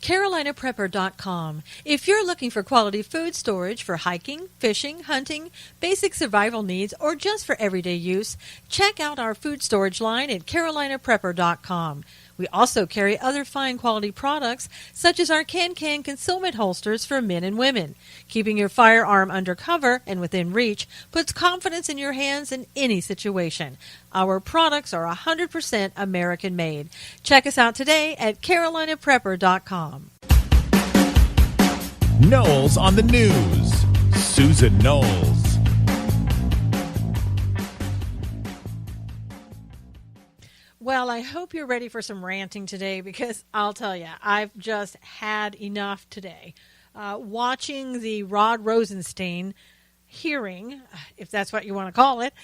CarolinaPrepper.com. If you're looking for quality food storage for hiking, fishing, hunting, basic survival needs, or just for everyday use, check out our food storage line at CarolinaPrepper.com. We also carry other fine quality products, such as our can concealment holsters for men and women. Keeping your firearm under cover and within reach puts confidence in your hands in any situation. Our products are 100% American made. Check us out today at CarolinaPrepper.com. Knowles on the news. Susan Knowles. Well, I hope you're ready for some ranting today, because I'll tell you, I've just had enough today. Watching the Rod Rosenstein hearing, if that's what you want to call it,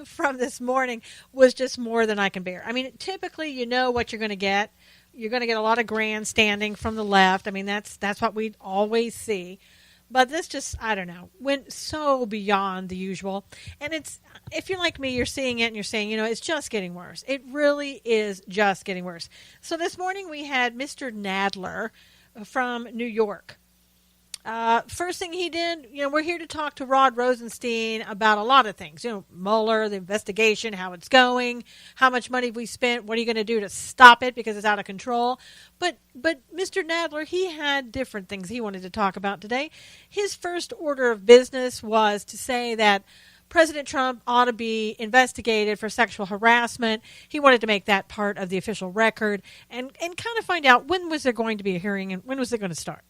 from this morning was just more than I can bear. I mean, typically you know what you're going to get. You're going to get a lot of grandstanding from the left. I mean, that's what we always see. But this just, I don't know, went so beyond the usual. And it's, if you're like me, you're seeing it and you're saying, you know, it's just getting worse. It really is just getting worse. So this morning we had Mr. Nadler from New York. First thing he did, you know, we're here to talk to Rod Rosenstein about a lot of things. You know, Mueller, the investigation, how it's going, how much money we spent, what are you going to do to stop it because it's out of control. But Mr. Nadler, he had different things he wanted to talk about today. His first order of business was to say that President Trump ought to be investigated for sexual harassment. He wanted to make that part of the official record and kind of find out when was there going to be a hearing and when was it going to start.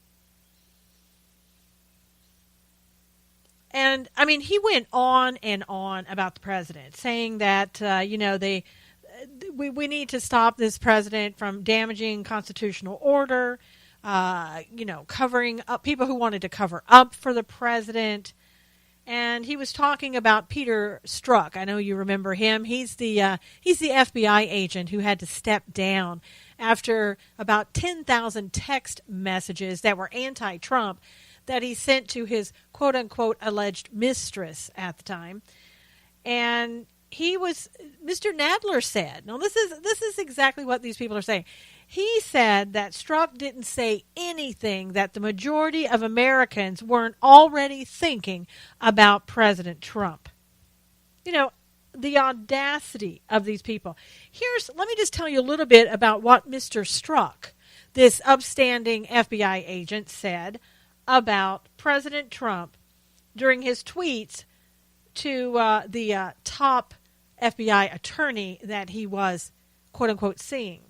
And, I mean, he went on and on about the president, saying that, you know, we need to stop this president from damaging constitutional order, you know, covering up people who wanted to cover up for the president. And he was talking about Peter Strzok. I know you remember him. He's the FBI agent who had to step down after about 10,000 text messages that were anti-Trump that he sent to his quote-unquote alleged mistress at the time. And Mr. Nadler said, now this is exactly what these people are saying. He said that Strzok didn't say anything that the majority of Americans weren't already thinking about President Trump. You know, the audacity of these people. Let me just tell you a little bit about what Mr. Strzok, this upstanding FBI agent, said about President Trump during his tweets to the top FBI attorney that he was, quote-unquote, seeing.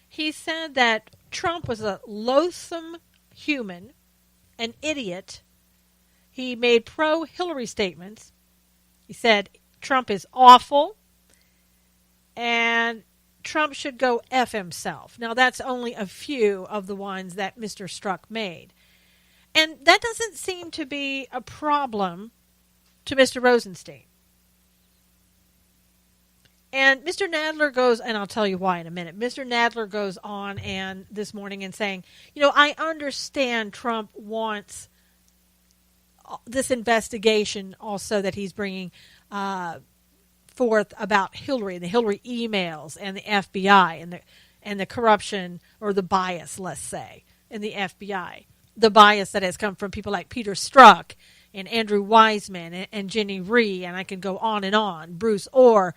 He said that Trump was a loathsome human, an idiot. He made pro-Hillary statements. He said Trump is awful, and Trump should go F himself. Now, that's only a few of the ones that Mr. Strzok made. And that doesn't seem to be a problem to Mr. Rosenstein. And Mr. Nadler goes, and I'll tell you why in a minute. Mr. Nadler goes on and this morning and saying, you know, I understand Trump wants this investigation also that he's bringing forth about Hillary and the Hillary emails and the FBI and the corruption or the bias, let's say, in the FBI. The bias that has come from people like Peter Strzok and Andrew Weissman and Jenny Rhee, and I can go on, Bruce Orr,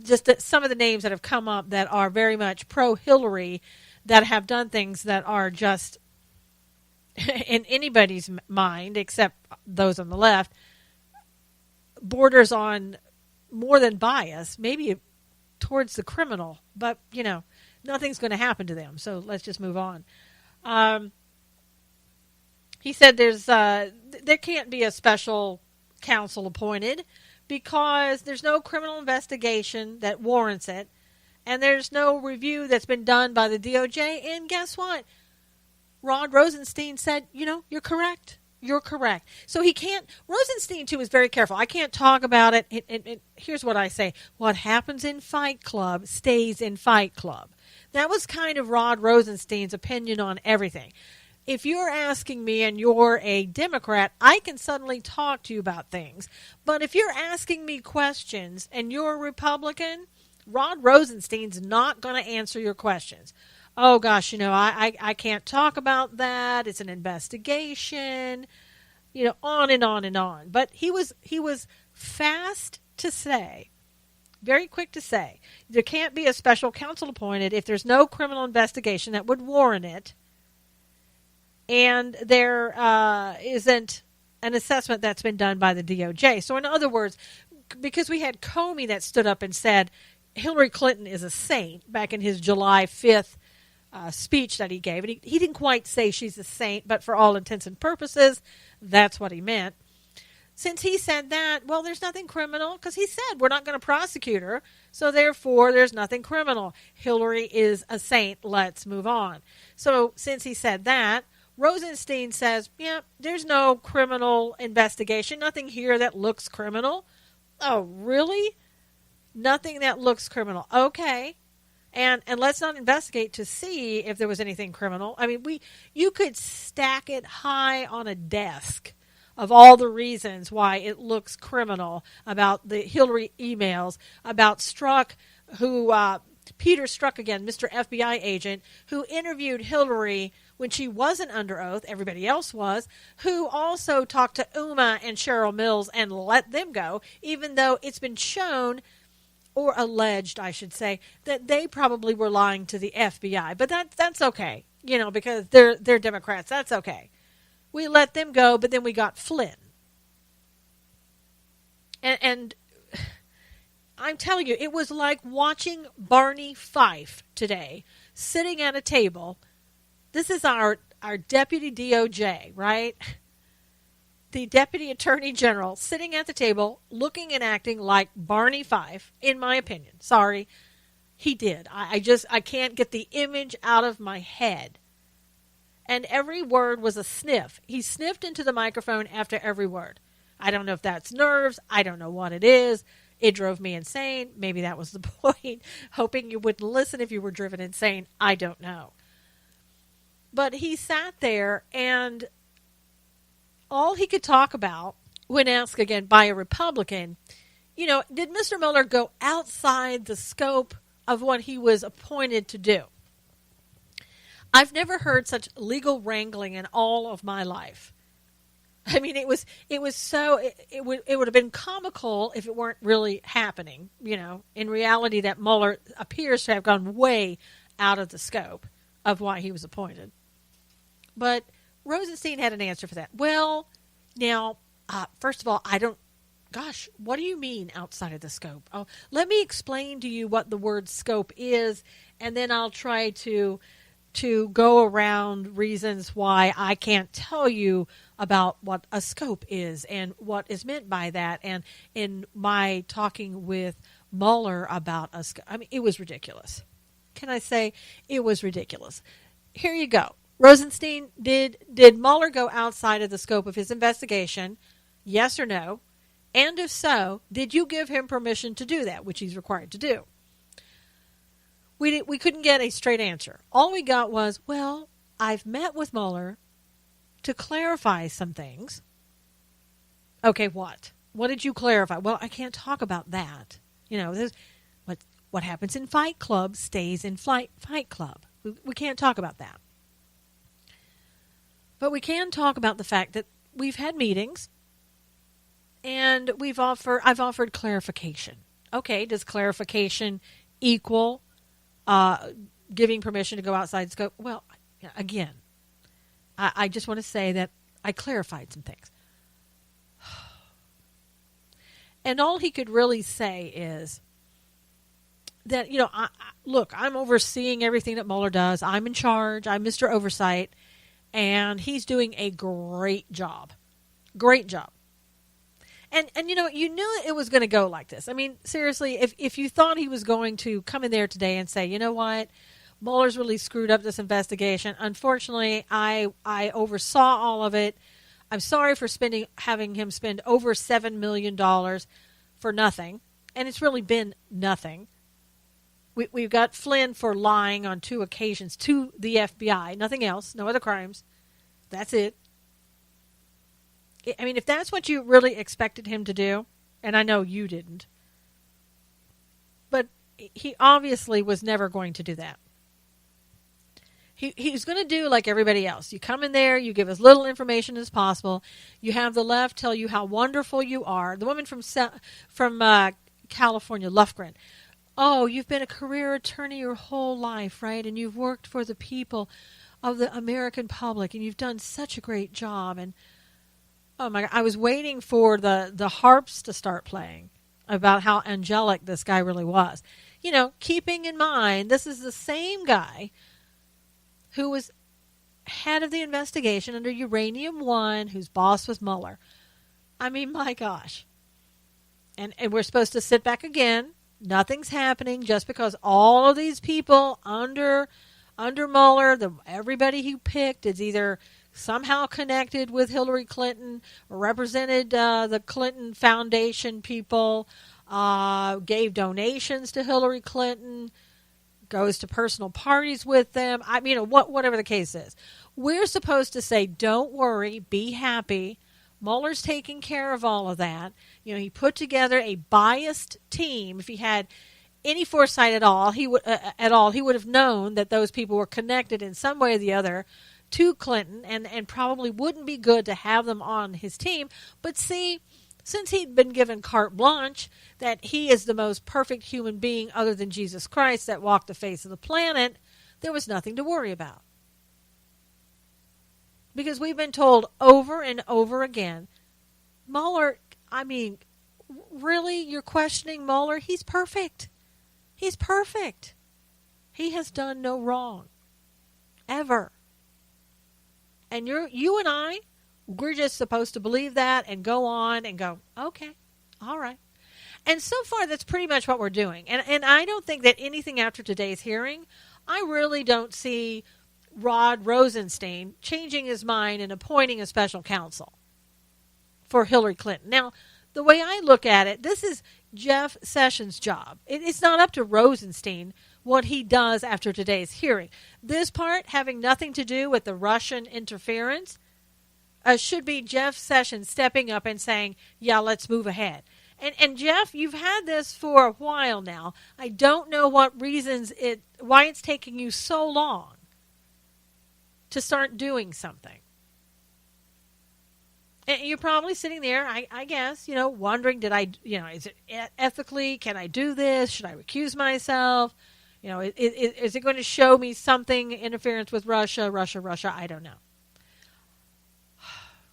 just some of the names that have come up that are very much pro-Hillary, that have done things that are just, in anybody's mind, except those on the left, borders on more than bias, maybe towards the criminal, but, you know, nothing's going to happen to them, so let's just move on. He said there can't be a special counsel appointed because there's no criminal investigation that warrants it, and there's no review that's been done by the DOJ, and guess what? Rod Rosenstein said, you know, you're correct. You're correct. So he can't, Rosenstein, too, is very careful. I can't talk about it. Here's what I say. What happens in Fight Club stays in Fight Club. That was kind of Rod Rosenstein's opinion on everything. If you're asking me and you're a Democrat, I can suddenly talk to you about things. But if you're asking me questions and you're a Republican, Rod Rosenstein's not going to answer your questions. oh gosh, I can't talk about that. It's an investigation, on and on and on. But he was fast to say, very quick to say, there can't be a special counsel appointed if there's no criminal investigation that would warrant it, and there isn't an assessment that's been done by the DOJ. So in other words, because we had Comey that stood up and said Hillary Clinton is a saint back in his July 5th speech that he gave, and he didn't quite say she's a saint, but for all intents and purposes, that's what he meant. Since he said that, well, there's nothing criminal, because he said we're not going to prosecute her, so therefore there's nothing criminal. Hillary is a saint. Let's move on. So since he said that, Rosenstein says, yeah, there's no criminal investigation, nothing here that looks criminal. Oh, really? Nothing that looks criminal. Okay. And let's not investigate to see if there was anything criminal. I mean, you could stack it high on a desk of all the reasons why it looks criminal about the Hillary emails, about Strzok, Peter Strzok again, Mr. FBI agent, who interviewed Hillary when she wasn't under oath, everybody else was, who also talked to Uma and Cheryl Mills and let them go, even though it's been shown, or alleged, I should say, that they probably were lying to the FBI. But that's okay, because they're Democrats. That's okay. We let them go, but then we got Flynn. And I'm telling you, it was like watching Barney Fife today, sitting at a table. This is our deputy DOJ, right? The deputy attorney general sitting at the table, looking and acting like Barney Fife, in my opinion. Sorry, he did. I can't get the image out of my head. And every word was a sniff. He sniffed into the microphone after every word. I don't know if that's nerves. I don't know what it is. It drove me insane. Maybe that was the point. Hoping you wouldn't listen if you were driven insane. I don't know. But he sat there, and all he could talk about, when asked again by a Republican, did Mr. Mueller go outside the scope of what he was appointed to do? I've never heard such legal wrangling in all of my life. I mean, it would have been comical if it weren't really happening. In reality, that Mueller appears to have gone way out of the scope of why he was appointed. But Rosenstein had an answer for that. Well, now, first of all, what do you mean outside of the scope? Oh, let me explain to you what the word scope is, and then I'll try to go around reasons why I can't tell you about what a scope is and what is meant by that. And in my talking with Mueller about a scope, I mean, it was ridiculous. Can I say it was ridiculous? Here you go. Rosenstein, did Mueller go outside of the scope of his investigation? Yes or no? And if so, did you give him permission to do that, which he's required to do? We couldn't get a straight answer. All we got was, well, I've met with Mueller to clarify some things. Okay, what? What did you clarify? Well, I can't talk about that. What happens in Fight Club stays in Fight Club. We can't talk about that. But we can talk about the fact that we've had meetings, and I've offered clarification. Okay, does clarification equal giving permission to go outside scope? Well, again, I just want to say that I clarified some things. And all he could really say is that, look, I'm overseeing everything that Mueller does. I'm in charge. I'm Mr. Oversight. And he's doing a great job. Great job. And you knew it was going to go like this. I mean, seriously, if you thought he was going to come in there today and say, you know what, Mueller's really screwed up this investigation. Unfortunately, I oversaw all of it. I'm sorry for having him spend over $7 million for nothing. And it's really been nothing. We've got Flynn for lying on 2 occasions to the FBI. Nothing else. No other crimes. That's it. I mean, if that's what you really expected him to do, and I know you didn't, but he obviously was never going to do that. He's going to do like everybody else. You come in there, you give as little information as possible. You have the left tell you how wonderful you are. The woman from California, Lufgren. Oh, you've been a career attorney your whole life, right? And you've worked for the people of the American public, and you've done such a great job. And oh my God, I was waiting for the harps to start playing about how angelic this guy really was. You know, keeping in mind, this is the same guy who was head of the investigation under Uranium One, whose boss was Mueller. I mean, my gosh. And we're supposed to sit back again. Nothing's happening just because all of these people under Mueller, everybody he picked is either somehow connected with Hillary Clinton or represented the Clinton Foundation people, gave donations to Hillary Clinton, goes to personal parties with them. I mean, whatever the case is. We're supposed to say, don't worry, be happy. Mueller's taking care of all of that. You know, he put together a biased team. If he had any foresight at all, he would have known that those people were connected in some way or the other to Clinton, and probably wouldn't be good to have them on his team. But see, since he'd been given carte blanche that he is the most perfect human being other than Jesus Christ that walked the face of the planet, there was nothing to worry about. Because we've been told over and over again, Mueller, I mean, really, you're questioning Mueller? He's perfect. He's perfect. He has done no wrong. Ever. And you and I, we're just supposed to believe that and go on and go, okay, all right. And so far, that's pretty much what we're doing. And I don't think that anything after today's hearing, I really don't see Rod Rosenstein changing his mind and appointing a special counsel for Hillary Clinton. Now, the way I look at it, this is Jeff Sessions' job. It's not up to Rosenstein what he does after today's hearing. This part, having nothing to do with the Russian interference, should be Jeff Sessions stepping up and saying, yeah, let's move ahead. And Jeff, you've had this for a while now. I don't know what reasons why it's taking you so long to start doing something. And you're probably sitting there, I guess, wondering, is it ethically, can I do this? Should I recuse myself? Is it going to show me something, interference with Russia? I don't know.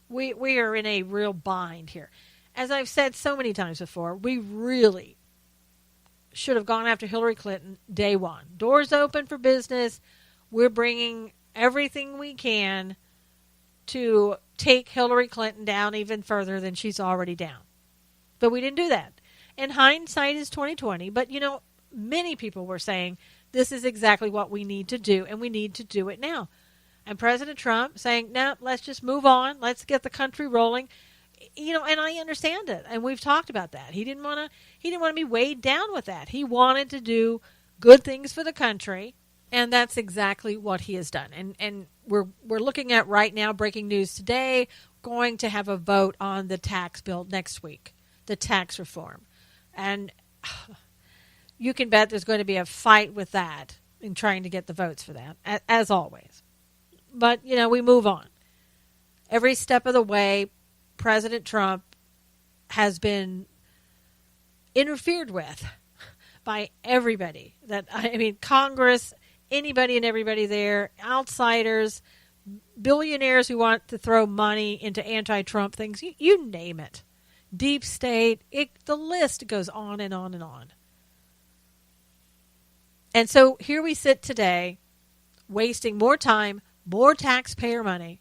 We are in a real bind here. As I've said so many times before, we really should have gone after Hillary Clinton day one. Doors open for business. We're bringing everything we can to take Hillary Clinton down even further than she's already down. But we didn't do that. And hindsight is 20/20. But, many people were saying this is exactly what we need to do, and we need to do it now. And President Trump saying, no, let's just move on. Let's get the country rolling. And I understand it. And we've talked about that. He didn't want to be weighed down with that. He wanted to do good things for the country. And that's exactly what he has done. And we're looking at right now, breaking news today, going to have a vote on the tax bill next week, the tax reform. And you can bet there's going to be a fight with that in trying to get the votes for that, as always. But, we move on. Every step of the way, President Trump has been interfered with by everybody. Congress, anybody and everybody there, outsiders, billionaires who want to throw money into anti-Trump things, you name it. Deep state, the list goes on and on and on. And so here we sit today, wasting more time, more taxpayer money,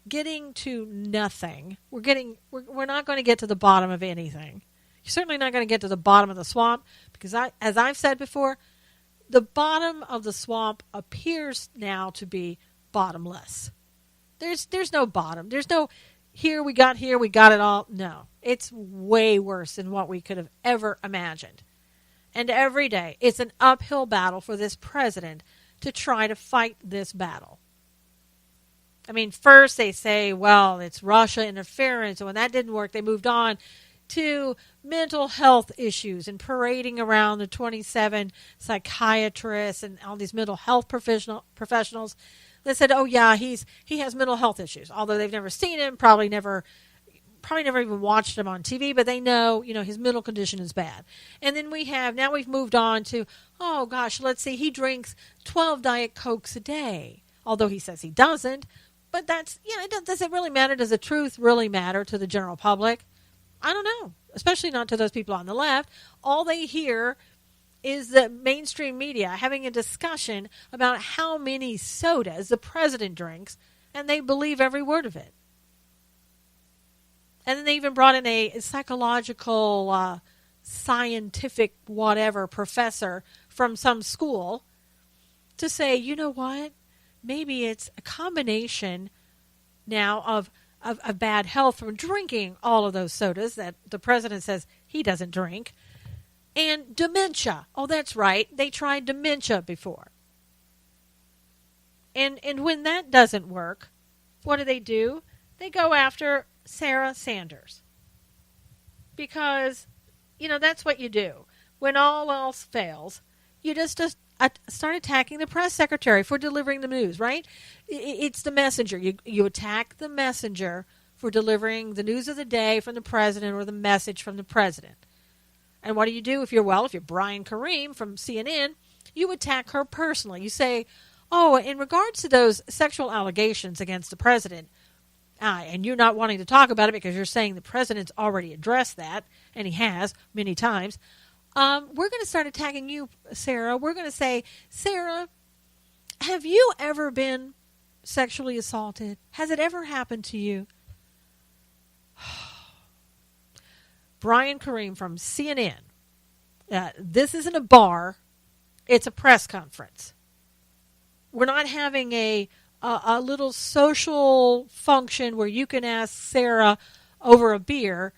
getting to nothing. We're not going to get to the bottom of anything. You're certainly not going to get to the bottom of the swamp because, as I've said before, the bottom of the swamp appears now to be bottomless. There's no bottom. There's no here we got it all. No, it's way worse than what we could have ever imagined. And every day it's an uphill battle for this president to try to fight this battle. First they say, well, it's Russia interference. And when that didn't work, they moved on. to mental health issues and parading around the 27 psychiatrists and all these mental health professionals that said, oh yeah, he has mental health issues, although they've never seen him, probably never even watched him on TV, but they know, his mental condition is bad. And then now we've moved on to, oh gosh, let's see, he drinks 12 Diet Cokes a day, although he says he doesn't. But does it really matter? Does the truth really matter to the general public? I don't know, especially not to those people on the left. All they hear is the mainstream media having a discussion about how many sodas the president drinks, and they believe every word of it. And then they even brought in a psychological, scientific, whatever, professor from some school to say, you know what? Maybe it's a combination now of bad health from drinking all of those sodas that the president says he doesn't drink, and dementia. Oh, that's right. They tried dementia before. And when that doesn't work, what do? They go after Sarah Sanders. Because, that's what you do. When all else fails, you just start attacking the press secretary for delivering the news, right? It's the messenger. You attack the messenger for delivering the news of the day from the president or the message from the president. And what do? If you're Brian Kareem from CNN, you attack her personally. You say, oh, in regards to those sexual allegations against the president, and you're not wanting to talk about it because you're saying the president's already addressed that, and he has many times, we're going to start attacking you, Sarah. We're going to say, Sarah, have you ever been sexually assaulted? Has it ever happened to you? Brian Kareem from CNN. This isn't a bar. It's a press conference. We're not having a little social function where you can ask Sarah over a beer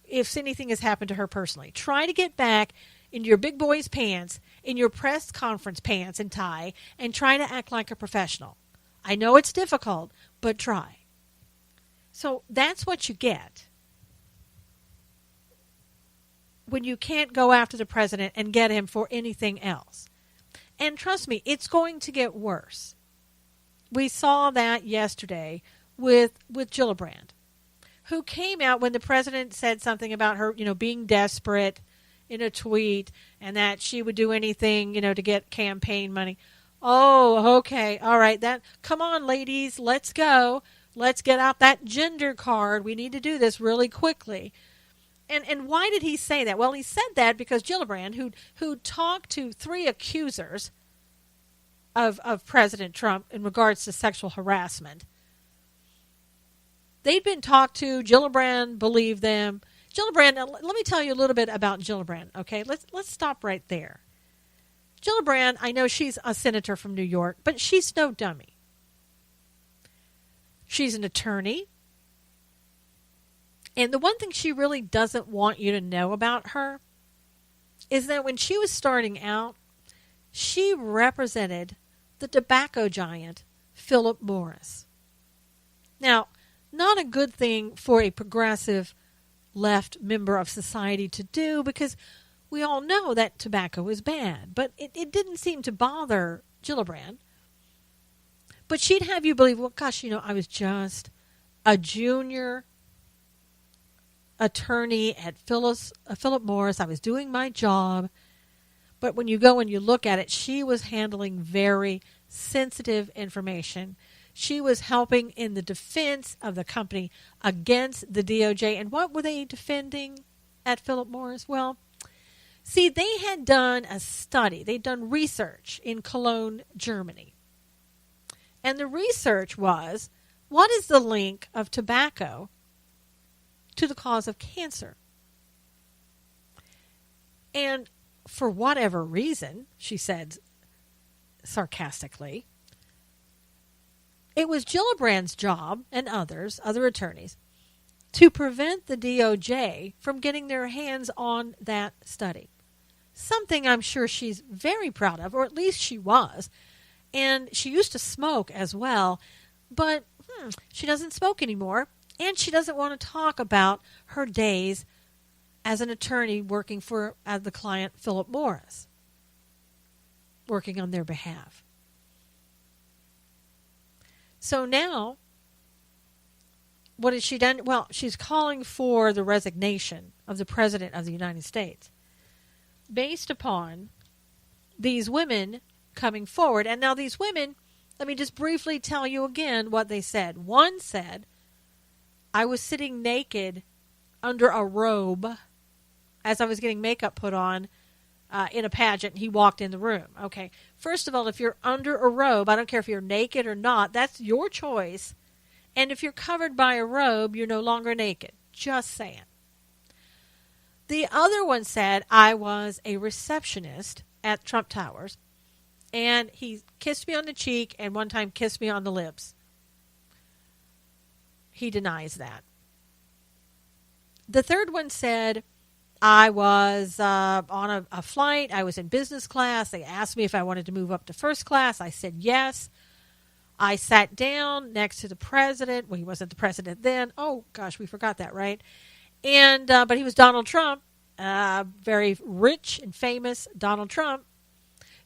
if anything has happened to her personally. Try to get back into your big boy's pants, in your press conference pants and tie, and try to act like a professional. I know it's difficult, but try. So that's what you get when you can't go after the president and get him for anything else. And trust me, it's going to get worse. We saw that yesterday with Gillibrand, who came out when the president said something about her, being desperate in a tweet and that she would do anything, to get campaign money. Oh, okay. All right. Come on, ladies. Let's go. Let's get out that gender card. We need to do this really quickly. And why did he say that? Well, he said that because Gillibrand, who talked to 3 accusers of President Trump in regards to sexual harassment, they'd been talked to. Gillibrand believed them. Gillibrand, let me tell you a little bit about Gillibrand, okay? Let's stop right there. Gillibrand, I know she's a senator from New York, but she's no dummy. She's an attorney. And the one thing she really doesn't want you to know about her is that when she was starting out, she represented the tobacco giant Philip Morris. Now, not a good thing for a progressive left member of society to do, because we all know that tobacco is bad. But it didn't seem to bother Gillibrand. But she'd have you believe, well, gosh, I was just a junior attorney at Philip Morris. I was doing my job. But when you go and you look at it, she was handling very sensitive information. She was helping in the defense of the company against the DOJ. And what were they defending at Philip Morris? Well, see, they had done a study. They'd done research in Cologne, Germany. And the research was, what is the link of tobacco to the cause of cancer? And for whatever reason, she said sarcastically, it was Gillibrand's job and other attorneys to prevent the DOJ from getting their hands on that study. Something I'm sure she's very proud of, or at least she was. And she used to smoke as well, but she doesn't smoke anymore, and she doesn't want to talk about her days as an attorney working for the client Philip Morris, working on their behalf. So now, what has she done? Well, she's calling for the resignation of the President of the United States based upon these women coming forward. And now these women, let me just briefly tell you again what they said. One said, I was sitting naked under a robe as I was getting makeup put on in a pageant, and he walked in the room. Okay, first of all, if you're under a robe, I don't care if you're naked or not, that's your choice. And if you're covered by a robe, you're no longer naked. Just saying. The other one said, I was a receptionist at Trump Towers, and he kissed me on the cheek and one time kissed me on the lips. He denies that. The third one said, I was on a flight. I was in business class. They asked me if I wanted to move up to first class. I said yes. I sat down next to the president. Well, he wasn't the president then. Oh, gosh, we forgot that, right? And but he was Donald Trump, very rich and famous Donald Trump.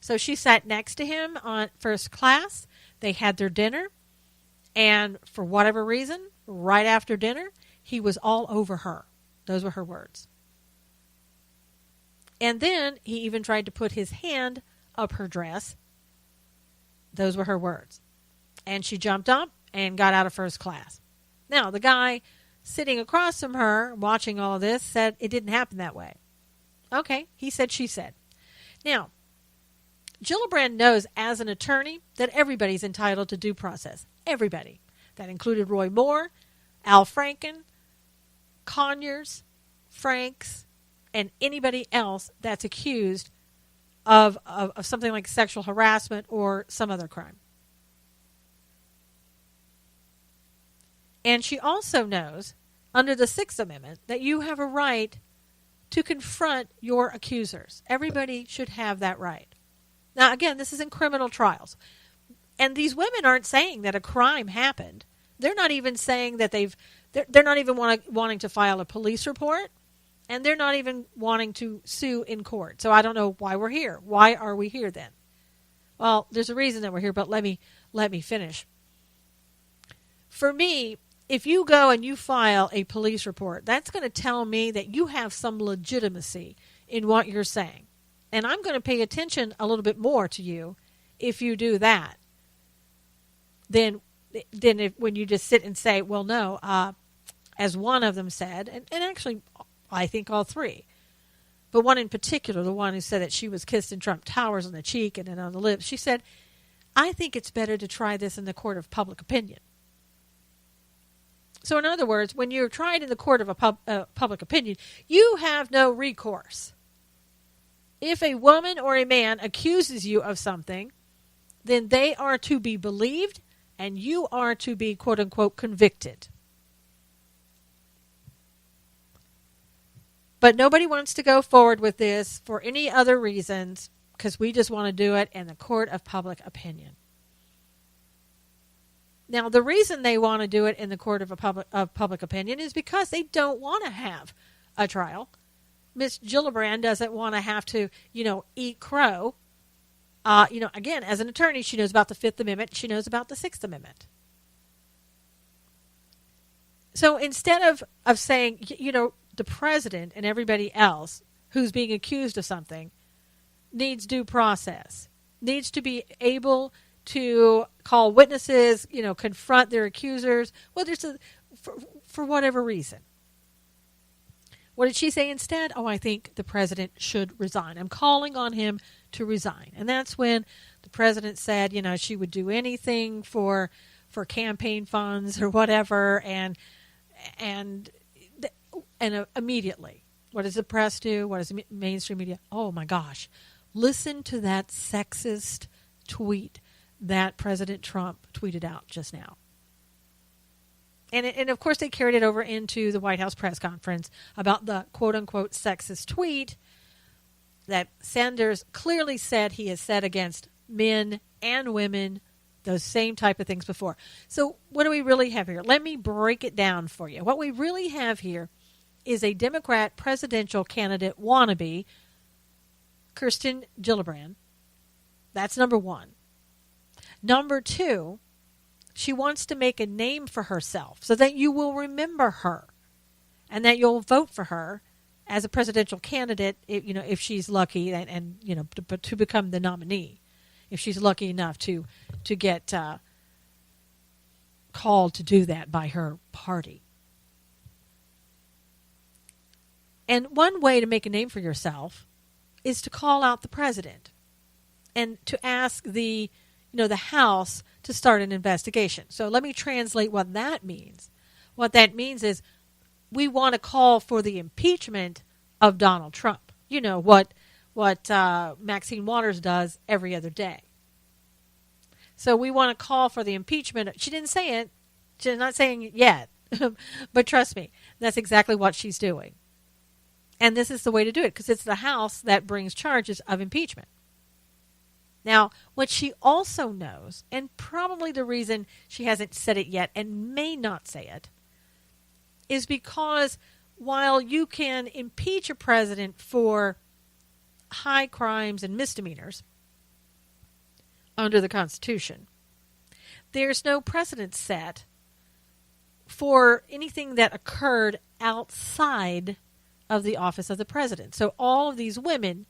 So she sat next to him on first class. They had their dinner. And for whatever reason, right after dinner, he was all over her. Those were her words. And then he even tried to put his hand up her dress. Those were her words. And she jumped up and got out of first class. Now, the guy sitting across from her, watching all of this, said it didn't happen that way. Okay, he said, she said. Now, Gillibrand knows as an attorney that everybody's entitled to due process. Everybody. That included Roy Moore, Al Franken, Conyers, Franks, and anybody else that's accused of something like sexual harassment or some other crime. And she also knows, under the Sixth Amendment, that you have a right to confront your accusers. Everybody should have that right. Now, again, this is in criminal trials. And these women aren't saying that a crime happened. They're not even saying that they're not even wanting to file a police report. And they're not even wanting to sue in court. So I don't know why we're here. Why are we here then? Well, there's a reason that we're here, but let me finish. For me, if you go and you file a police report, that's going to tell me that you have some legitimacy in what you're saying. And I'm going to pay attention a little bit more to you if you do that than when you just sit and say, well, no, as one of them said, and actually I think all three, but one in particular, the one who said that she was kissed in Trump Towers on the cheek and then on the lips, she said, I think it's better to try this in the court of public opinion. So in other words, when you're tried in the court of public opinion, you have no recourse. If a woman or a man accuses you of something, then they are to be believed and you are to be, quote unquote, convicted. But nobody wants to go forward with this for any other reasons because we just want to do it in the court of public opinion. Now, the reason they want to do it in the court of public opinion is because they don't want to have a trial. Miss Gillibrand doesn't want to have to, eat crow. Again, as an attorney, she knows about the Fifth Amendment. She knows about the Sixth Amendment. So instead of saying, the president and everybody else who's being accused of something needs due process, needs to be able to call witnesses, confront their accusers, whether it's for whatever reason. What did she say instead? Oh, I think the president should resign. I'm calling on him to resign. And that's when the president said, she would do anything for campaign funds or whatever, and immediately, what does the press do? What does the mainstream media? Oh my gosh, listen to that sexist tweet that President Trump tweeted out just now. And of course they carried it over into the White House press conference about the quote unquote sexist tweet that Sanders clearly said he has said against men and women, those same type of things before. So what do we really have here? Let me break it down for you. What we really have here is a Democrat presidential candidate wannabe, Kirsten Gillibrand. That's number one. Number two, she wants to make a name for herself so that you will remember her and that you'll vote for her as a presidential candidate, if she's lucky and to become the nominee, if she's lucky enough to get called to do that by her party. And one way to make a name for yourself is to call out the president and to ask the House to start an investigation. So let me translate what that means. What that means is we want to call for the impeachment of Donald Trump. You know what Maxine Waters does every other day. So we want to call for the impeachment. She didn't say it. She's not saying it yet. But trust me, that's exactly what she's doing. And this is the way to do it because it's the House that brings charges of impeachment. Now, what she also knows, and probably the reason she hasn't said it yet and may not say it, is because while you can impeach a president for high crimes and misdemeanors under the Constitution, there's no precedent set for anything that occurred outside of the office of the president. So all of these women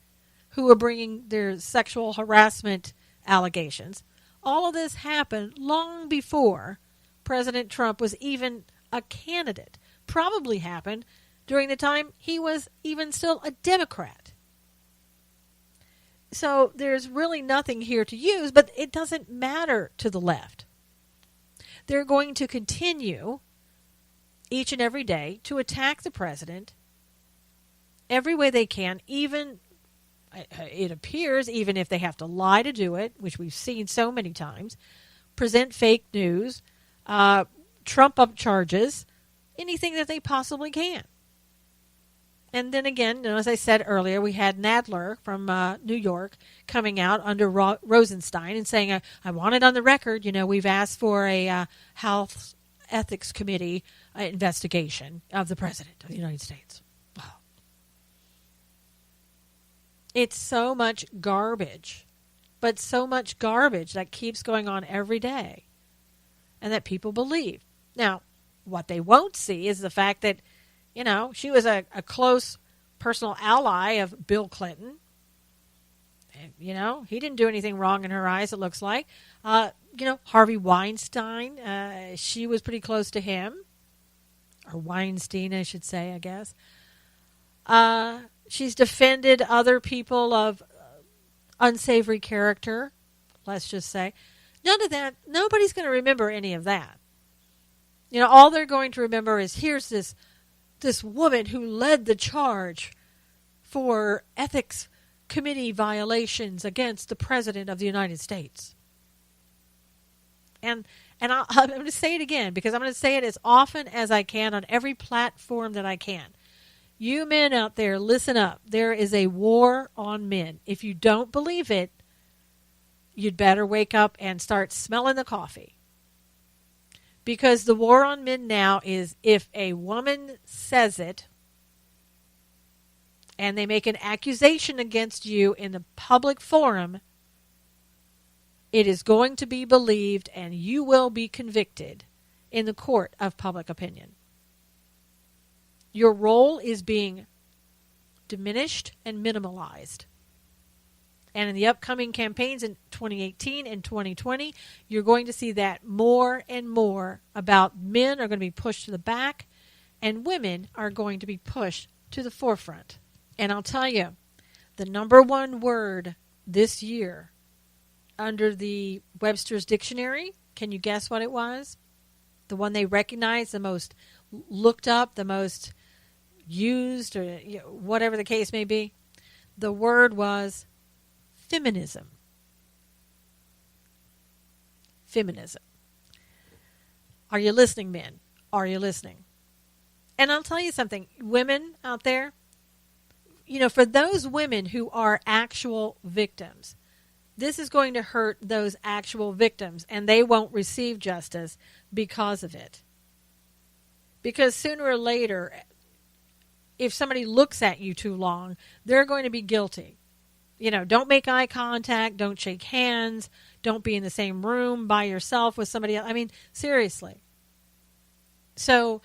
who are bringing their sexual harassment allegations, all of this happened long before President Trump was even a candidate. Probably happened during the time he was even still a Democrat. So there's really nothing here to use, but it doesn't matter to the left. They're going to continue each and every day to attack the president every way they can, even, it appears, even if they have to lie to do it, which we've seen so many times, present fake news, trump up charges, anything that they possibly can. And then again, as I said earlier, we had Nadler from New York coming out under Rosenstein and saying, I want it on the record, we've asked for a House Ethics Committee investigation of the President of the United States. Wow. It's so much garbage, but so much garbage that keeps going on every day and that people believe. Now, what they won't see is the fact that, she was a close personal ally of Bill Clinton. And, he didn't do anything wrong in her eyes, it looks like. Harvey Weinstein, she was pretty close to him. Or Weinstein, I should say, I guess. She's defended other people of unsavory character, let's just say. None of that, nobody's going to remember any of that. All they're going to remember is here's this woman who led the charge for ethics committee violations against the President of the United States. And I'm going to say it again because I'm going to say it as often as I can on every platform that I can. You men out there, listen up. There is a war on men. If you don't believe it, you'd better wake up and start smelling the coffee. Because the war on men now is if a woman says it and they make an accusation against you in the public forum, it is going to be believed and you will be convicted in the court of public opinion. Your role is being diminished and minimalized. And in the upcoming campaigns in 2018 and 2020, you're going to see that more and more about men are going to be pushed to the back and women are going to be pushed to the forefront. And I'll tell you, the number one word this year under the Webster's Dictionary, can you guess what it was? The one they recognized, the most looked up, the most used, or whatever the case may be. The word was feminism. Feminism. Are you listening, men? Are you listening? And I'll tell you something, women out there, for those women who are actual victims, this is going to hurt those actual victims, and they won't receive justice because of it. Because sooner or later, if somebody looks at you too long, they're going to be guilty. Don't make eye contact, don't shake hands, don't be in the same room by yourself with somebody else. I mean, seriously. So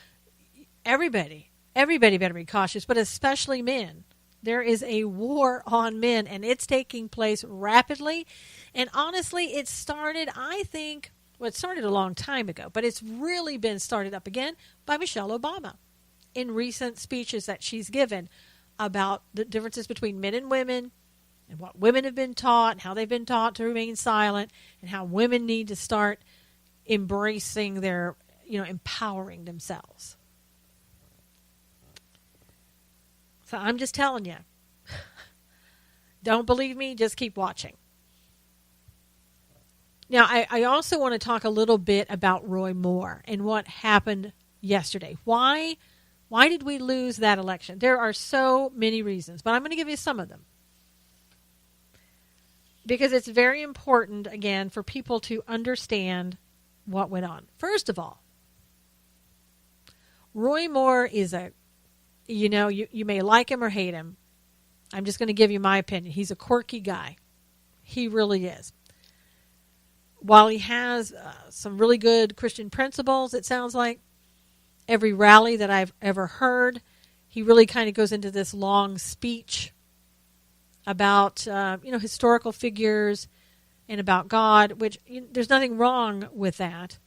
everybody better be cautious, but especially men. There is a war on men, and it's taking place rapidly. And honestly, it started, I think, it started a long time ago, but it's really been started up again by Michelle Obama in recent speeches that she's given about the differences between men and women and what women have been taught and how they've been taught to remain silent and how women need to start embracing their, empowering themselves. So I'm just telling you, don't believe me, just keep watching. Now, I also want to talk a little bit about Roy Moore and what happened yesterday. Why did we lose that election? There are so many reasons, but I'm going to give you some of them. Because it's very important, again, for people to understand what went on. First of all, Roy Moore is you may like him or hate him. I'm just going to give you my opinion. He's a quirky guy. He really is. While he has some really good Christian principles, it sounds like, every rally that I've ever heard, he really kind of goes into this long speech about, historical figures and about God, which there's nothing wrong with that.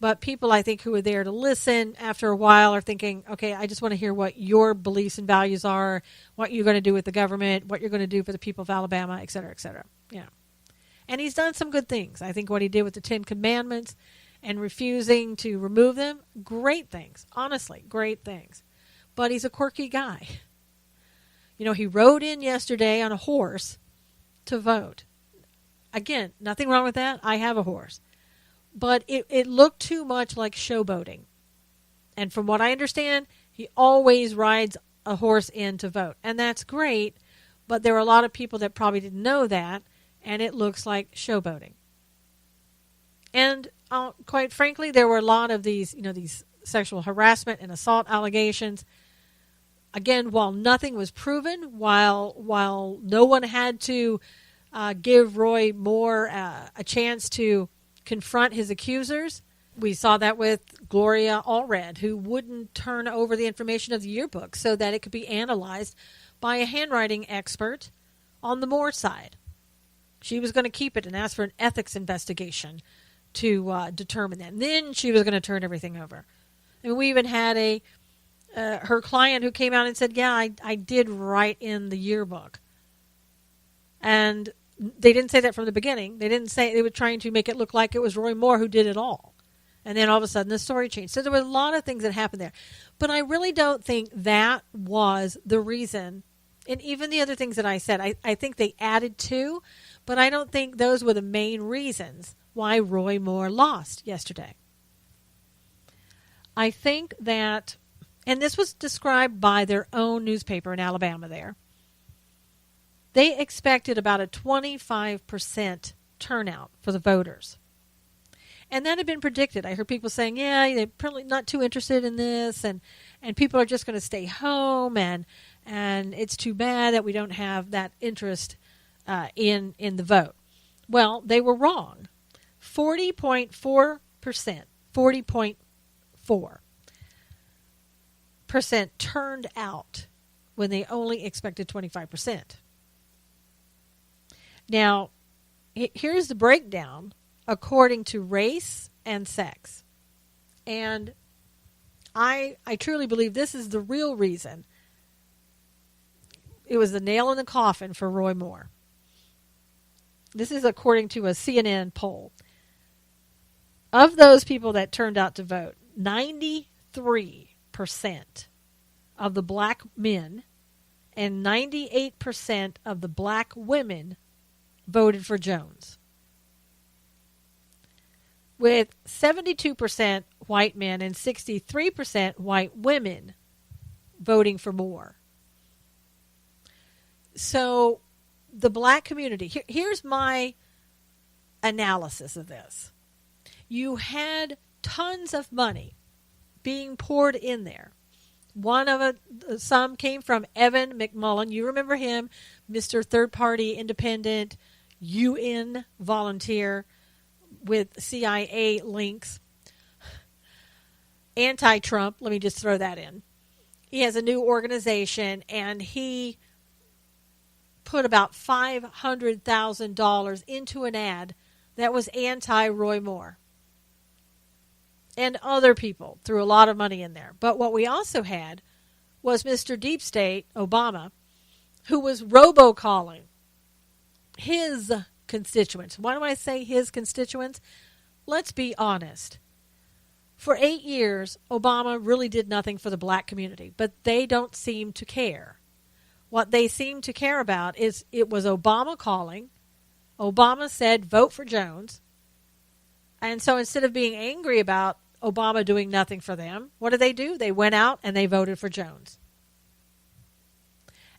But people, I think, who are there to listen after a while are thinking, okay, I just want to hear what your beliefs and values are, what you're going to do with the government, what you're going to do for the people of Alabama, et cetera, et cetera. Yeah. And he's done some good things. I think what he did with the 10 Commandments and refusing to remove them, great things. Honestly, great things. But he's a quirky guy. He rode in yesterday on a horse to vote. Again, nothing wrong with that. I have a horse. But it looked too much like showboating. And from what I understand, he always rides a horse in to vote. And that's great, but there were a lot of people that probably didn't know that, and it looks like showboating. And quite frankly, there were a lot of these sexual harassment and assault allegations. Again, while nothing was proven, while no one had to give Roy Moore a chance to confront his accusers, we saw that with Gloria Allred, who wouldn't turn over the information of the yearbook so that it could be analyzed by a handwriting expert on the Moore side. She was going to keep it and ask for an ethics investigation to determine that. And then she was going to turn everything over. I mean, we even had her client who came out and said, yeah, I did write in the yearbook. And they didn't say that from the beginning. They didn't say, they were trying to make it look like it was Roy Moore who did it all. And then all of a sudden the story changed. So there were a lot of things that happened there. But I really don't think that was the reason. And even the other things that I said, I think they added to, but I don't think those were the main reasons why Roy Moore lost yesterday. I think that, and this was described by their own newspaper in Alabama there, they expected about a 25% turnout for the voters. And that had been predicted. I heard people saying, yeah, they're probably not too interested in this, and people are just going to stay home, and it's too bad that we don't have that interest in the vote. Well, they were wrong. 40.4%, 40.4% turned out when they only expected 25%. Now, here's the breakdown according to race and sex. And I truly believe this is the real reason. It was the nail in the coffin for Roy Moore. This is according to a CNN poll. Of those people that turned out to vote, 93% of the black men and 98% of the black women voted for Jones, with 72% white men and 63% white women voting for Moore. So the black community, here's my analysis of this. You had tons of money being poured in there Some came from Evan McMullen. You remember him, Mr. Third Party Independent UN volunteer with CIA links. Anti-Trump, let me just throw that in. He has a new organization, and he put about $500,000 into an ad that was anti-Roy Moore. And other people threw a lot of money in there. But what we also had was Mr. Deep State, Obama, who was robocalling his constituents. Why do I say his constituents? Let's be honest. For 8 years, Obama really did nothing for the black community, but they don't seem to care. What they seem to care about is it was Obama calling. Obama said, vote for Jones. And so instead of being angry about Obama doing nothing for them, what did they do? They went out and they voted for Jones.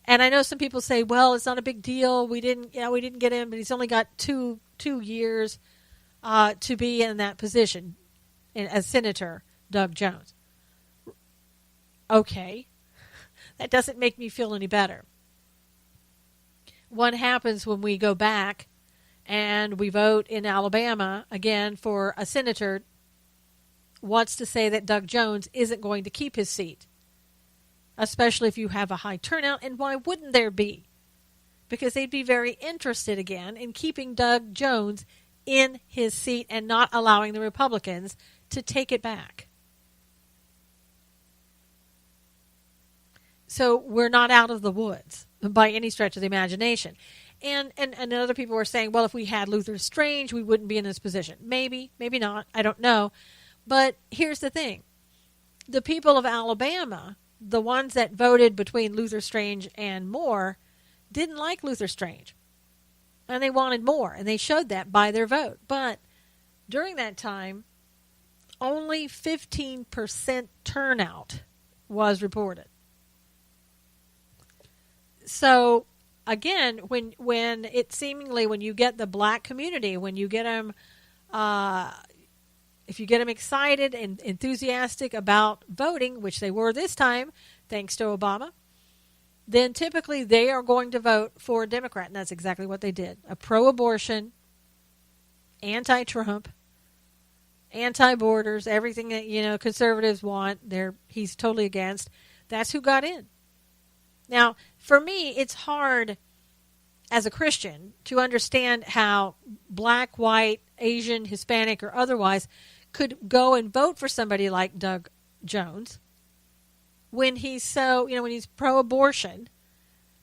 And I know some people say, well, it's not a big deal. We didn't get him, but he's only got two years to be in that position as Senator Doug Jones. Okay. That doesn't make me feel any better. What happens when we go back and we vote in Alabama again for a senator? What's to say that Doug Jones isn't going to keep his seat? Especially if you have a high turnout. And why wouldn't there be? Because they'd be very interested again in keeping Doug Jones in his seat and not allowing the Republicans to take it back. So we're not out of the woods by any stretch of the imagination. And other people were saying, well, if we had Luther Strange, we wouldn't be in this position. Maybe, maybe not. I don't know. But here's the thing. The people of Alabama, the ones that voted between Luther Strange and Moore, didn't like Luther Strange. And they wanted more. And they showed that by their vote. But during that time, only 15% turnout was reported. So, again, when you get the black community, when you get them, if you get them excited and enthusiastic about voting, which they were this time, thanks to Obama, then typically they are going to vote for a Democrat. And that's exactly what they did. A pro-abortion, anti-Trump, anti-borders, everything that, conservatives want, he's totally against. That's who got in. Now, for me, it's hard as a Christian to understand how black, white, Asian, Hispanic, or otherwise could go and vote for somebody like Doug Jones when he's so, when he's pro-abortion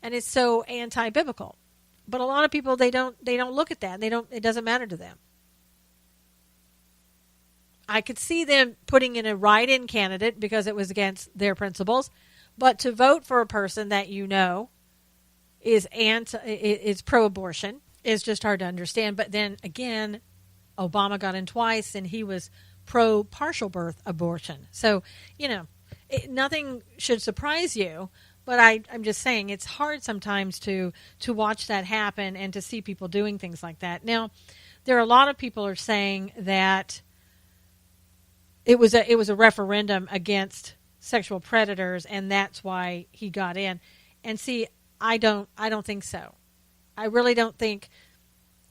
and it's so anti-biblical. But a lot of people, they don't look at that. It doesn't matter to them. I could see them putting in a write-in candidate because it was against their principles. But to vote for a person that is pro-abortion is just hard to understand. But then again, Obama got in twice, and he was pro-partial birth abortion. So, nothing should surprise you. But I'm just saying it's hard sometimes to watch that happen and to see people doing things like that. Now, there are a lot of people are saying that it was a referendum against sexual predators, and that's why he got in. And see, I don't think so. I really don't think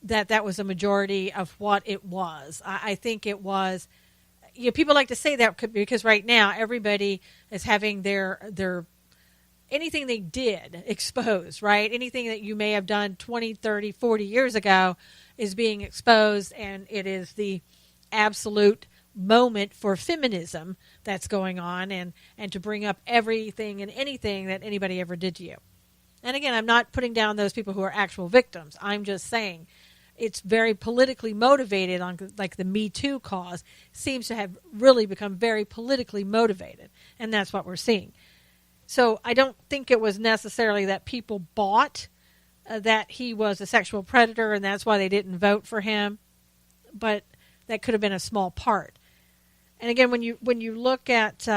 that was a majority of what it was. I think it was, people like to say that because right now everybody is having their anything they did exposed, right? Anything that you may have done 20, 30, 40 years ago is being exposed, and it is the absolute moment for feminism that's going on and to bring up everything and anything that anybody ever did to you. And again, I'm not putting down those people who are actual victims. I'm just saying it's very politically motivated on, like the Me Too cause seems to have really become very politically motivated. And that's what we're seeing. So I don't think it was necessarily that people bought that he was a sexual predator and that's why they didn't vote for him. But that could have been a small part. And again, when you look at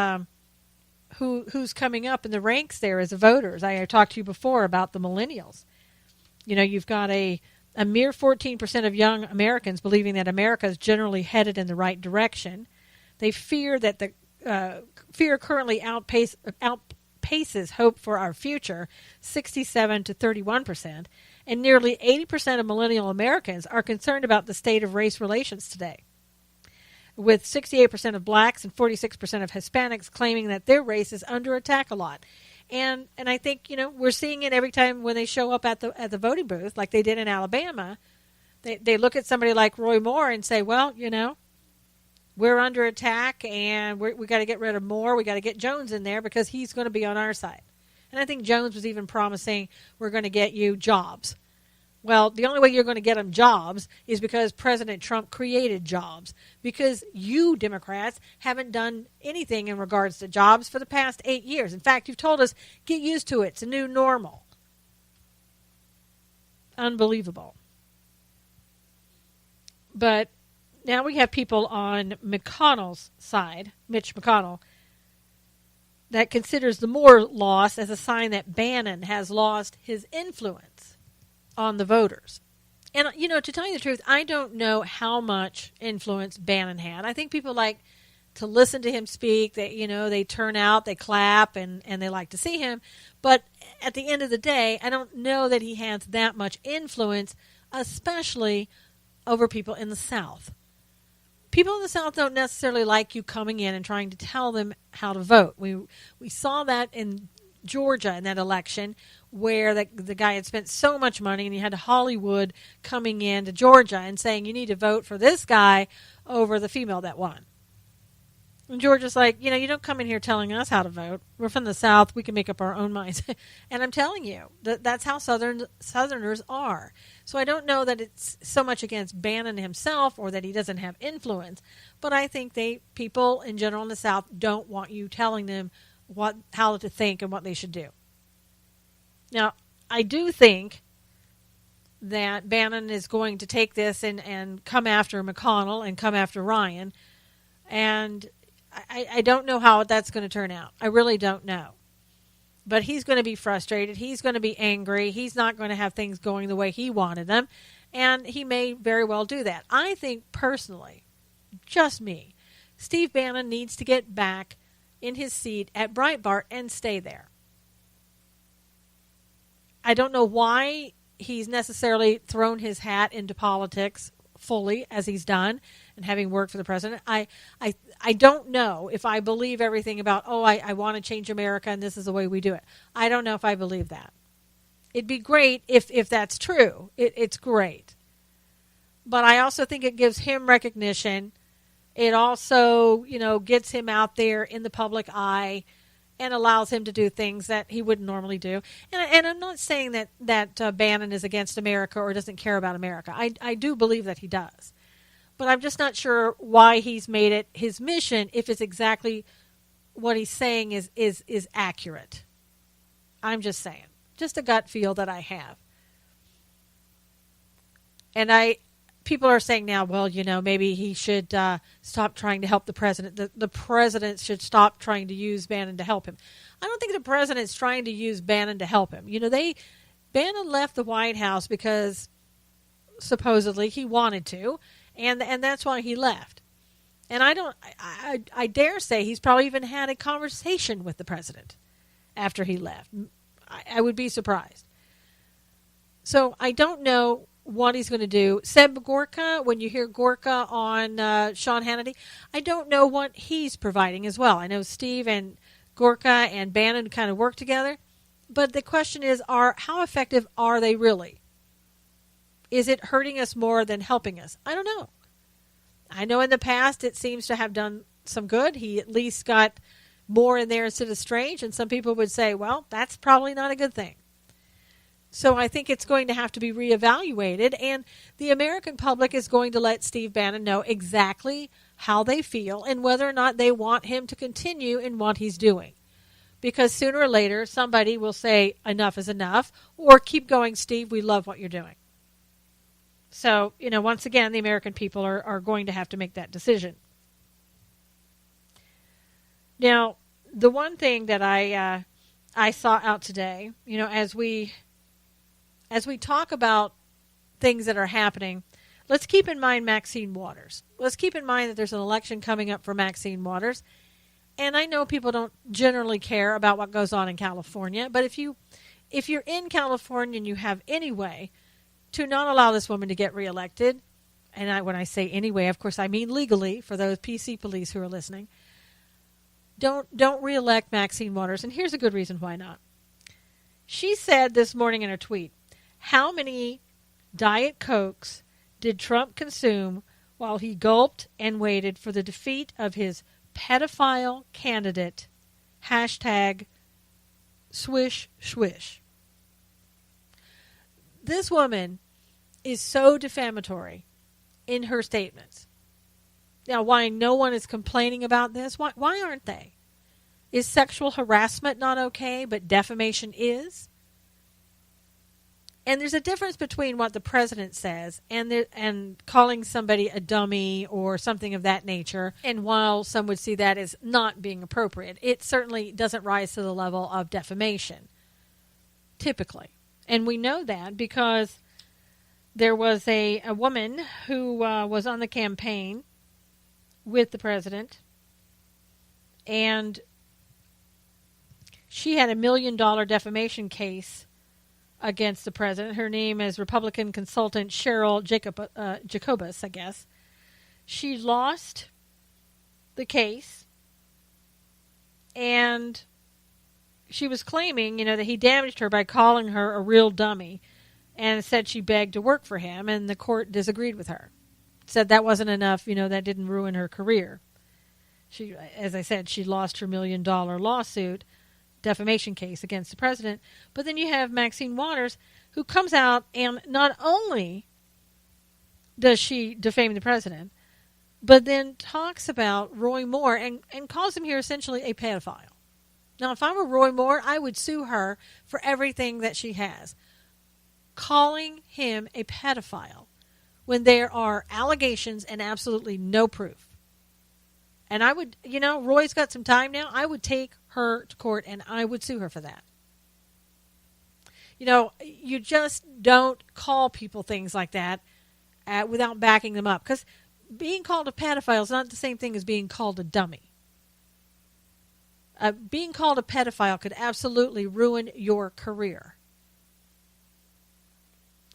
who's coming up in the ranks there as voters, I talked to you before about the millennials. You've got a mere 14% of young Americans believing that America is generally headed in the right direction. They fear that the fear currently outpaces hope for our future, 67 to 31%, and nearly 80% of millennial Americans are concerned about the state of race relations today, with 68% of blacks and 46% of Hispanics claiming that their race is under attack a lot. And I think, we're seeing it every time when they show up at the voting booth, like they did in Alabama. They look at somebody like Roy Moore and say, well, we're under attack and we got to get rid of Moore. We got to get Jones in there because he's going to be on our side. And I think Jones was even promising we're going to get you jobs. Well, the only way you're going to get them jobs is because President Trump created jobs, because you Democrats haven't done anything in regards to jobs for the past 8 years. In fact, you've told us, get used to it. It's a new normal. Unbelievable. But now we have people on McConnell's side, Mitch McConnell, that considers the Moore loss as a sign that Bannon has lost his influence on the voters. And, to tell you the truth, I don't know how much influence Bannon had. I think people like to listen to him speak. They turn out, they clap, and they like to see him. But at the end of the day, I don't know that he has that much influence, especially over people in the South. People in the South don't necessarily like you coming in and trying to tell them how to vote. We saw that in Georgia in that election, where the guy had spent so much money and he had Hollywood coming in to Georgia and saying, you need to vote for this guy over the female that won. And Georgia's like, you don't come in here telling us how to vote. We're from the South. We can make up our own minds. And I'm telling you, that's how Southerners are. So I don't know that it's so much against Bannon himself or that he doesn't have influence. But I think people in general in the South don't want you telling them how to think and what they should do. Now, I do think that Bannon is going to take this and come after McConnell and come after Ryan. And I don't know how that's going to turn out. I really don't know. But he's going to be frustrated. He's going to be angry. He's not going to have things going the way he wanted them. And he may very well do that. I think personally, just me, Steve Bannon needs to get back in his seat at Breitbart and stay there. I don't know why he's necessarily thrown his hat into politics fully as he's done and having worked for the president. I don't know if I believe everything about, I want to change America and this is the way we do it. I don't know if I believe that. It'd be great if that's true. It's great. But I also think it gives him recognition. It also, gets him out there in the public eye and allows him to do things that he wouldn't normally do. And I'm not saying that Bannon is against America or doesn't care about America. I do believe that he does. But I'm just not sure why he's made it his mission if it's exactly what he's saying is accurate. I'm just saying. Just a gut feel that I have. And people are saying now, well, maybe he should stop trying to help the president. The president should stop trying to use Bannon to help him. I don't think the president's trying to use Bannon to help him. Bannon left the White House because supposedly he wanted to, and that's why he left. And I dare say he's probably even had a conversation with the president after he left. I would be surprised. So I don't know what he's going to do. Seb Gorka, when you hear Gorka on Sean Hannity, I don't know what he's providing as well. I know Steve and Gorka and Bannon kind of work together, but the question is, how effective are they really? Is it hurting us more than helping us? I don't know. I know in the past it seems to have done some good. He at least got more in there instead of Strange, and some people would say, well, that's probably not a good thing. So I think it's going to have to be reevaluated, and the American public is going to let Steve Bannon know exactly how they feel and whether or not they want him to continue in what he's doing. Because sooner or later, somebody will say enough is enough, or keep going, Steve, we love what you're doing. So, once again, the American people are going to have to make that decision. Now, the one thing that I saw out today, as we talk about things that are happening, let's keep in mind Maxine Waters. Let's keep in mind that there's an election coming up for Maxine Waters. And I know people don't generally care about what goes on in California, but if you're in California and you have any way to not allow this woman to get reelected, and when I say anyway, of course I mean legally for those PC police who are listening, don't reelect Maxine Waters. And here's a good reason why not. She said this morning in her tweet, how many Diet Cokes did Trump consume while he gulped and waited for the defeat of his pedophile candidate, hashtag swish swish. This woman is so defamatory in her statements. Now, why no one is complaining about this? Why aren't they? Is sexual harassment not okay, but defamation is? And there's a difference between what the president says and calling somebody a dummy or something of that nature. And while some would see that as not being appropriate, it certainly doesn't rise to the level of defamation, typically. And we know that because there was a woman who was on the campaign with the president, and she had $1 million defamation case against the president. Her name is Republican consultant Cheryl Jacobus, I guess. She lost the case, and she was claiming, that he damaged her by calling her a real dummy, and said she begged to work for him, and the court disagreed with her. Said that wasn't enough, that didn't ruin her career. She, as I said, she lost her $1 million lawsuit, defamation case against the president. But then you have Maxine Waters, who comes out and not only does she defame the president, but then talks about Roy Moore and calls him here essentially a pedophile. Now, if I were Roy Moore, I would sue her for everything that she has. Calling him a pedophile when there are allegations and absolutely no proof. And I would, Roy's got some time now. I would take her to court and I would sue her for that. You just don't call people things like that without backing them up. Because being called a pedophile is not the same thing as being called a dummy. Being called a pedophile could absolutely ruin your career.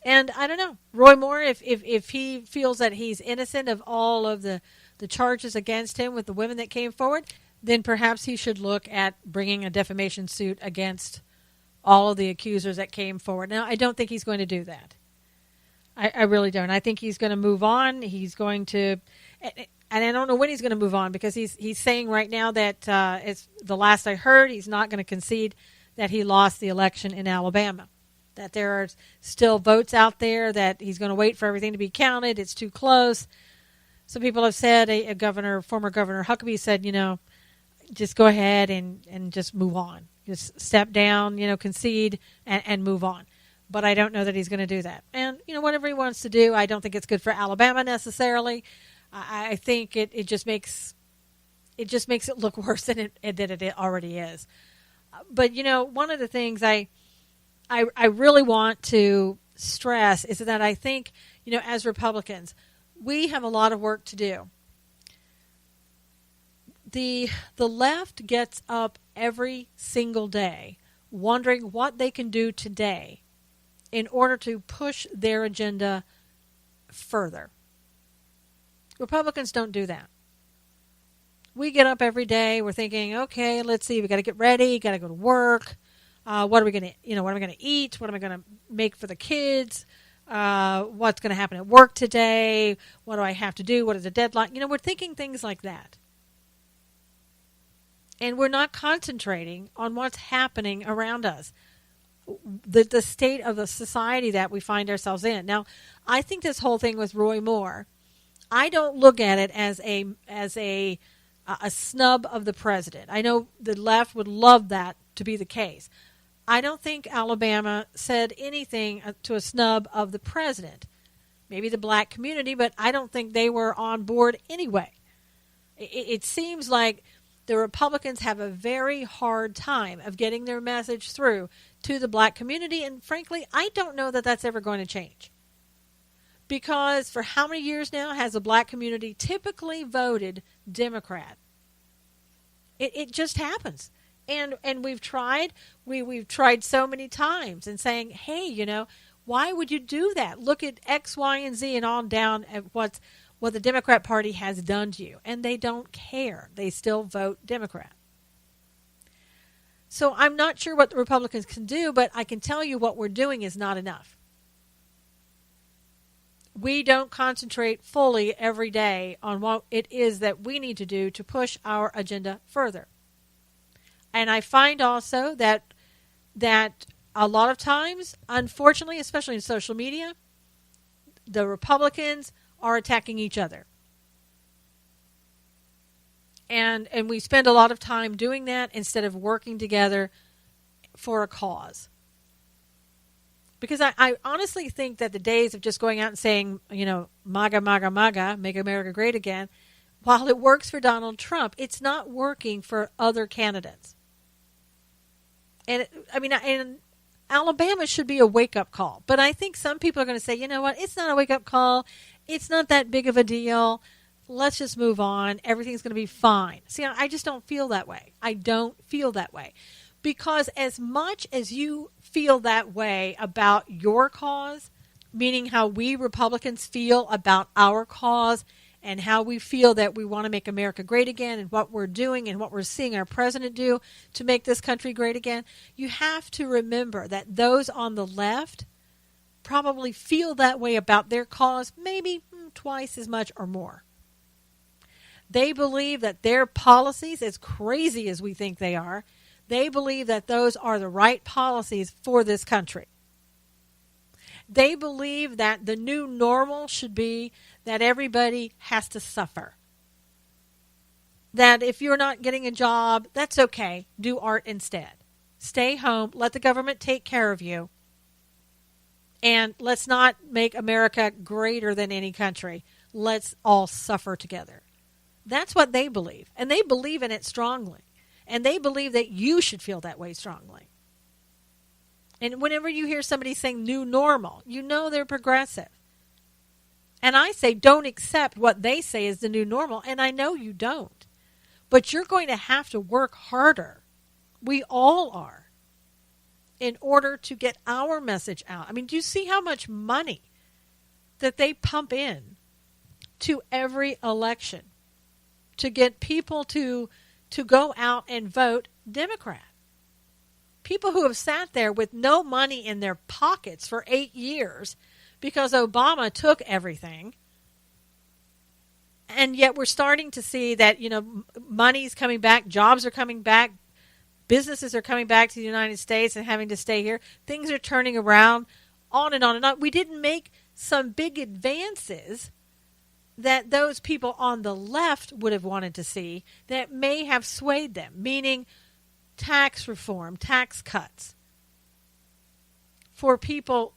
And I don't know, Roy Moore, if he feels that he's innocent of all of the charges against him with the women that came forward, then perhaps he should look at bringing a defamation suit against all of the accusers that came forward. Now, I don't think he's going to do that. I really don't. I think he's going to move on. He's going to, and I don't know when he's going to move on, because he's saying right now that it's the last I heard, he's not going to concede that he lost the election in Alabama. That there are still votes out there, that he's going to wait for everything to be counted. It's too close. Some people have said, former Governor Huckabee said, just go ahead and just move on. Just step down, concede and move on. But I don't know that he's going to do that. And, whatever he wants to do, I don't think it's good for Alabama necessarily. I think it just makes it look worse than it already is. But, one of the things I really want to stress is that I think, as Republicans, we have a lot of work to do. The left gets up every single day wondering what they can do today in order to push their agenda further. Republicans don't do that. We get up every day, we're thinking, okay, let's see, we got to get ready, got to go to work. What are we going to, what am I going to eat? What am I going to make for the kids? What's going to happen at work today? What do I have to do? What is the deadline? We're thinking things like that. And we're not concentrating on what's happening around us, the state of the society that we find ourselves in. Now, I think this whole thing with Roy Moore, I don't look at it as a snub of the president. I know the left would love that to be the case. I don't think Alabama said anything to a snub of the president. Maybe the black community, but I don't think they were on board anyway. It seems like the Republicans have a very hard time of getting their message through to the black community, and frankly, I don't know that that's ever going to change. Because for how many years now has the black community typically voted Democrat? It just happens. And we've tried so many times and saying, hey, why would you do that? Look at X, Y, and Z and on down at what the Democrat Party has done to you. And they don't care. They still vote Democrat. So I'm not sure what the Republicans can do, but I can tell you what we're doing is not enough. We don't concentrate fully every day on what it is that we need to do to push our agenda further. And I find also that a lot of times, unfortunately, especially in social media, the Republicans are attacking each other. And we spend a lot of time doing that instead of working together for a cause. Because I honestly think that the days of just going out and saying, MAGA, MAGA, MAGA, make America great again, while it works for Donald Trump, it's not working for other candidates. And Alabama should be a wake-up call. But I think some people are going to say, you know what, it's not a wake-up call. It's not that big of a deal. Let's just move on. Everything's going to be fine. See, I just don't feel that way. I don't feel that way. Because as much as you feel that way about your cause, meaning how we Republicans feel about our cause and how we feel that we want to make America great again and what we're doing and what we're seeing our president do to make this country great again, you have to remember that those on the left probably feel that way about their cause maybe twice as much or more. They believe that their policies, as crazy as we think they are, they believe that those are the right policies for this country. They believe that the new normal should be that everybody has to suffer. That if you're not getting a job, that's okay. Do art instead. Stay home. Let the government take care of you. And let's not make America greater than any country. Let's all suffer together. That's what they believe. And they believe in it strongly. And they believe that you should feel that way strongly. And whenever you hear somebody saying new normal, you know they're progressive. And I say don't accept what they say is the new normal, and I know you don't. But you're going to have to work harder. We all are. In order to get our message out. I mean, do you see how much money that they pump in to every election to get people to go out and vote Democrat? People who have sat there with no money in their pockets for 8 years because Obama took everything. And yet we're starting to see that, money's coming back, jobs are coming back, businesses are coming back to the United States and having to stay here. Things are turning around, on and on and on. We didn't make some big advances that those people on the left would have wanted to see that may have swayed them, meaning tax reform, tax cuts for people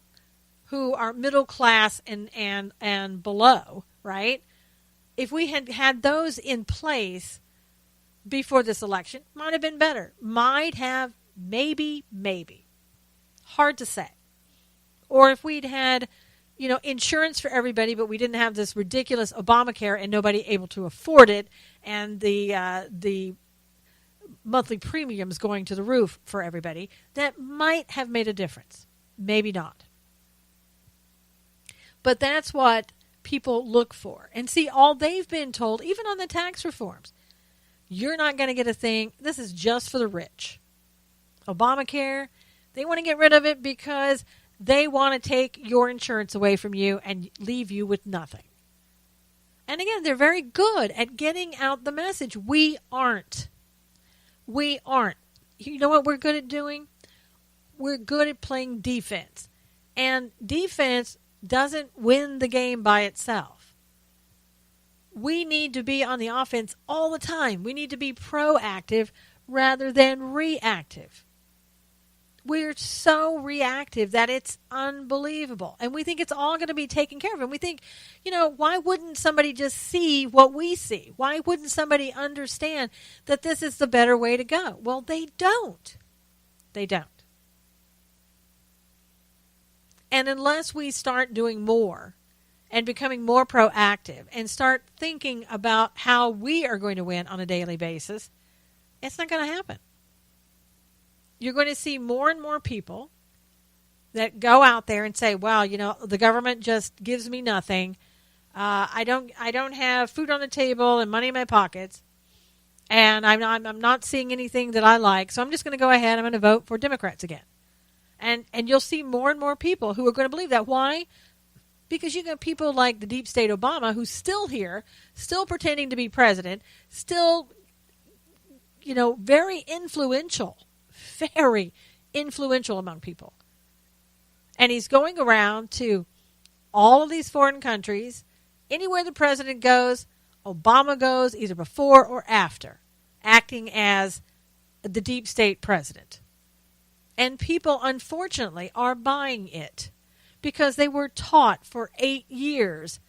who are middle class and below, right? If we had had those in place before this election, might have been better. Might have, maybe. Hard to say. Or if we'd had, insurance for everybody, but we didn't have this ridiculous Obamacare and nobody able to afford it, and the monthly premiums going to the roof for everybody, that might have made a difference. Maybe not. But that's what people look for. And see, all they've been told, even on the tax reforms, you're not going to get a thing. This is just for the rich. Obamacare, they want to get rid of it because they want to take your insurance away from you and leave you with nothing. And again, they're very good at getting out the message. We aren't. We aren't. You know what we're good at doing? We're good at playing defense. And defense doesn't win the game by itself. We need to be on the offense all the time. We need to be proactive rather than reactive. We're so reactive that it's unbelievable. And we think it's all going to be taken care of. And we think, why wouldn't somebody just see what we see? Why wouldn't somebody understand that this is the better way to go? Well, they don't. They don't. And unless we start doing more and becoming more proactive and start thinking about how we are going to win on a daily basis, It's not going to happen. You're going to see more and more people that go out there and say, well, the government just gives me nothing. I don't have food on the table and money in my pockets, and I'm not seeing anything that I like, so I'm just going to go ahead. I'm going to vote for Democrats again. And you'll see more and more people who are going to believe that. Why? Because you got people like the deep state Obama who's still here, still pretending to be president, still, very influential among people. And he's going around to all of these foreign countries. Anywhere the president goes, Obama goes either before or after, acting as the deep state president. And people, unfortunately, are buying it because they were taught for 8 years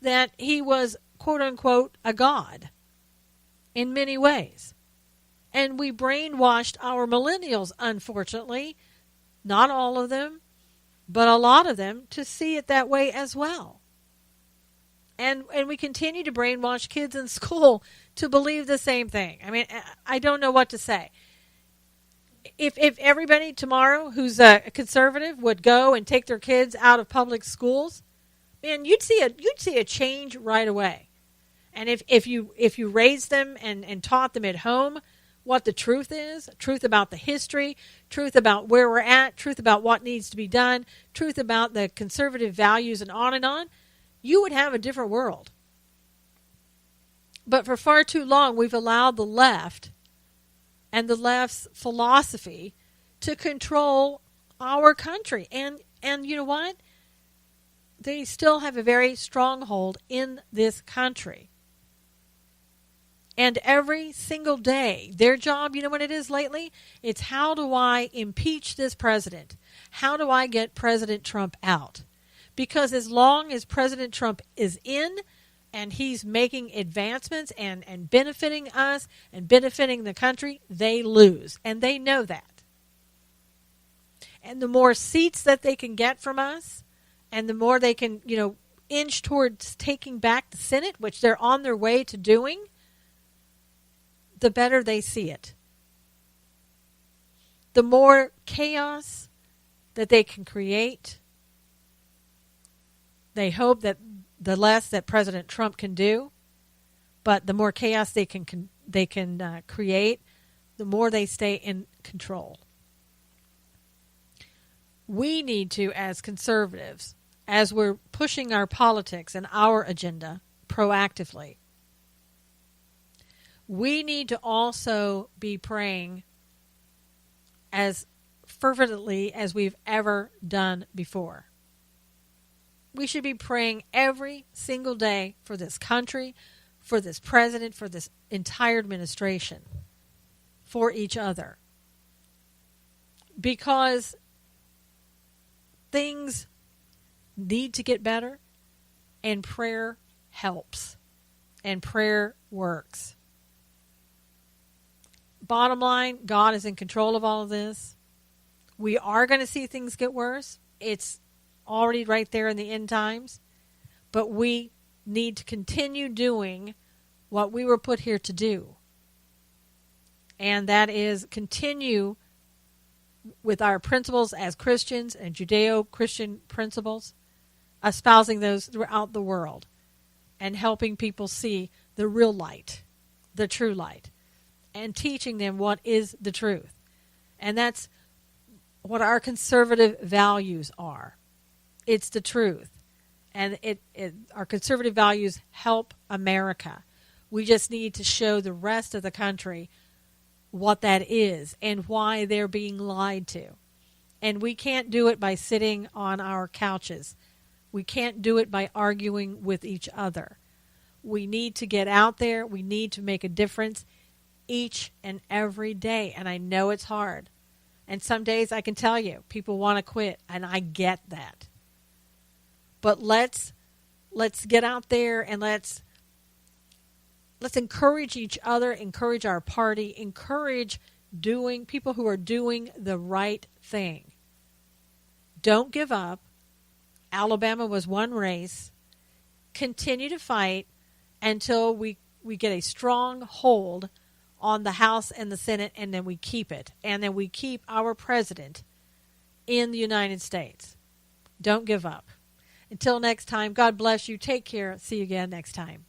that he was, quote unquote, a god in many ways. And we brainwashed our millennials, unfortunately, not all of them, but a lot of them, to see it that way as well. And we continue to brainwash kids in school to believe the same thing. I mean, I don't know what to say. If everybody tomorrow who's a conservative would go and take their kids out of public schools, man, you'd see a change right away. And if you raised them and taught them at home what the truth is, truth about the history, truth about where we're at, truth about what needs to be done, truth about the conservative values, and on, you would have a different world. But for far too long, we've allowed the left and the left's philosophy to control our country. And you know what? They still have a very strong hold in this country. And every single day, their job, you know what it is lately? It's how do I impeach this president? How do I get President Trump out? Because as long as President Trump is in and he's making advancements and benefiting us and benefiting the country, they lose. And they know that. And the more seats that they can get from us and the more they can, inch towards taking back the Senate, which they're on their way to doing, the better they see it. The more chaos that they can create, they hope that the less that President Trump can do, but the more chaos they can create, the more they stay in control. We need to, as conservatives, as we're pushing our politics and our agenda proactively, we need to also be praying as fervently as we've ever done before. We should be praying every single day for this country, for this president, for this entire administration, for each other. Because things need to get better, and prayer helps, and prayer works. Bottom line, God is in control of all of this. We are going to see things get worse. It's already right there in the end times. But we need to continue doing what we were put here to do. And that is continue with our principles as Christians and Judeo-Christian principles, espousing those throughout the world and helping people see the real light, the true light, and teaching them what is the truth. And that's what our conservative values are. It's the truth. And our conservative values help America. We just need to show the rest of the country what that is and why they're being lied to. And we can't do it by sitting on our couches. We can't do it by arguing with each other. We need to get out there. We need to make a difference each and every day. And I know it's hard. And some days I can tell you, people want to quit, and I get that. But let's get out there and let's encourage each other, encourage our party, encourage people who are doing the right thing. Don't give up. Alabama was one race. Continue to fight until we get a strong hold on the House and the Senate, and then we keep it. And then we keep our president in the United States. Don't give up. Until next time, God bless you. Take care. See you again next time.